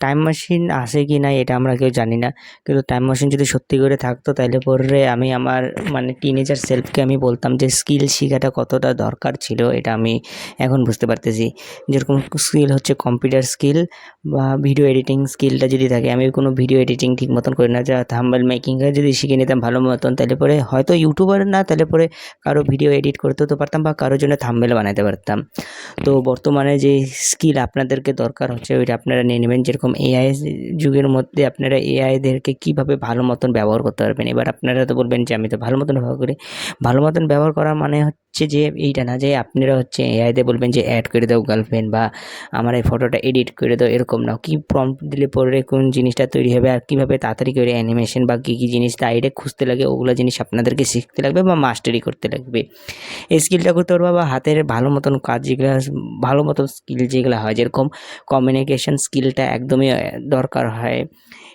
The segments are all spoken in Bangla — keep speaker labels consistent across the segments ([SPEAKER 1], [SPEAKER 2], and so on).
[SPEAKER 1] টাইম মেশিন আছে কি না এটা আমরা কেউ জানি না, কিন্তু টাইম মেশিন যদি সত্যি করে থাকতো তাহলে পরে আমি আমার মানে টিনেজার সেলফকে আমি বলতাম যে স্কিল শেখাটা কতটা দরকার ছিল, এটা আমি এখন বুঝতে পারতেছি। যেরকম স্কিল হচ্ছে কম্পিউটার স্কিল বা ভিডিও এডিটিং স্কিলটা যদি থাকে, আমি কোনো ভিডিও এডিটিং ঠিক মতন করি না, যা থাম্বনেল মেকিংটা যদি শিখে নিতাম ভালো মতন, তাহলে পরে হয়তো ইউটিউবার না, তাহলে পরে কারো ভিডিও এডিট করতে তো পারতাম বা কারোর জন্য থাম্বনেল বানাতে পারতাম। তো বর্তমানে যে স্কিল আপনাদেরকে দরকার হচ্ছে ওইটা আপনারা নিয়ে নেবেন। যেরকম এআই যুগের মধ্যে আপনারা এআইদেরকে কীভাবে ভালো মতন ব্যবহার করতে পারবেন। এবার আপনারা তো বলবেন যে আমি তো ভালো মতন ব্যবহার করি। ভালো মতন ব্যবহার করা মানে হচ্ছে যে এইটা না যে আপনারা হচ্ছে এআইতে বলবেন যে অ্যাড করে দাও গার্লফ্রেন্ড বা আমার এই ফটোটা এডিট করে দাও, এরকম না। কি প্রম্পট দিলে পরে কোন জিনিসটা তৈরি হবে আর কীভাবে তাড়াতাড়ি করে অ্যানিমেশন বা কী কী জিনিস সাইডে খুঁজতে লাগে, ওগুলো জিনিস আপনাদেরকে শিখতে লাগবে বা মাস্টারি করতে লাগবে। এই স্কিলটা করতে পারবা বা হাতের ভালো মতন কাজ যেগুলো ভালো মতো স্কিল যেগুলো হয়, যেরকম কমিউনিকেশন স্কিলটা একদমই দরকার হয়।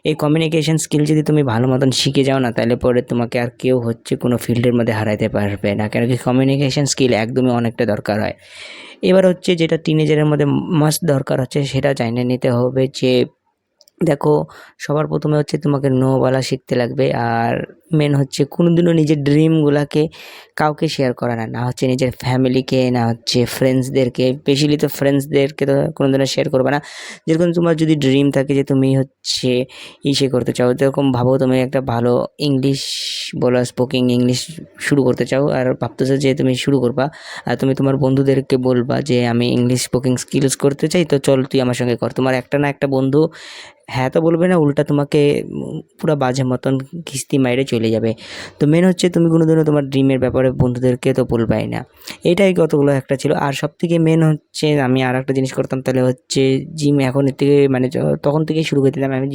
[SPEAKER 1] এই কমিউনিকেশন স্কিল যদি তুমি ভালো মতন শিখে যাও না, তাহলে পরে তোমাকে আর কেউ হচ্ছে কোনো ফিল্ডের মধ্যে হারাইতে পারবে না, কেন কি কমিউনিকেশন স্কিল একদমই অনেকটা দরকার হয়। এবার হচ্ছে যেটা টিনেজারের মধ্যে মাস্ট দরকার হচ্ছে সেটা জানিয়ে নিতে হবে যে দেখো, সবার প্রথমে হচ্ছে তোমাকে নো বলা শিখতে লাগবে। আর মেন হচ্ছে কোনোদিনও নিজের ড্রিমগুলোকে কাউকে শেয়ার করা না, না হচ্ছে নিজের ফ্যামিলিকে, না হচ্ছে ফ্রেন্ডসদেরকে, স্পেশালি তো ফ্রেন্ডসদেরকে তো কোনোদিনও শেয়ার করবে না। যেরকম তোমার যদি ড্রিম থাকে যে তুমি হচ্ছে ইসে করতে চাও, যেরকম ভাবো তুমি একটা ভালো ইংলিশ বলা স্পোকিং ইংলিশ শুরু করতে চাও আর ভাবতেছো যে তুমি শুরু করবা, আর তুমি তোমার বন্ধুদেরকে বলবা যে আমি ইংলিশ স্পোকিং স্কিলস করতে চাই, তো চল তুই আমার সঙ্গে কর। তোমার একটা না একটা বন্ধু হ্যাঁ তো বলবে না, উল্টা তোমাকে পুরো বাজে মতন কিস্তি মাইরে চলে যাবে। তো মেন হচ্ছে তুমি কোনোদিনও তোমার ড্রিমের ব্যাপারে বন্ধুদেরকে তো বলবাই না। এটাই কতগুলো একটা ছিল। আর সবথেকে মেন হচ্ছে আমি আর একটা জিনিস করতাম, তাহলে হচ্ছে জিম এখন থেকে মানে তখন থেকেই শুরু করে দিতাম। আমি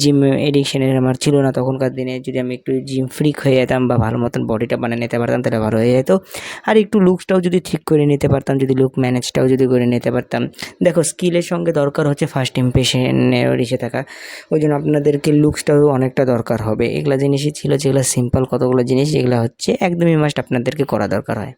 [SPEAKER 1] জিম এডিকশনের আমার ছিল না তখনকার দিনে। যদি আমি একটু জিম ফ্রিক হয়ে যেতাম বা ভালো মতন বডিটা বানিয়ে নিতে পারতাম তাহলে ভালো হয়ে যেত। আর একটু লুকসটাও যদি ঠিক করে নিতে পারতাম, যদি লুক ম্যানেজটাও যদি করে নিতে পারতাম। দেখো, স্কিলের সঙ্গে দরকার হচ্ছে ফার্স্ট ইমপ্রেশনের এসে থাকা, ওই জন্য আপনাদেরকে লুকসটাও অনেকটা দরকার হবে। এগুলা জিনিসই ছিল যেগুলো সিম্পল কতগুলো জিনিস যেগুলো হচ্ছে একদমই মাস্ট আপনাদেরকে করা দরকার হয়।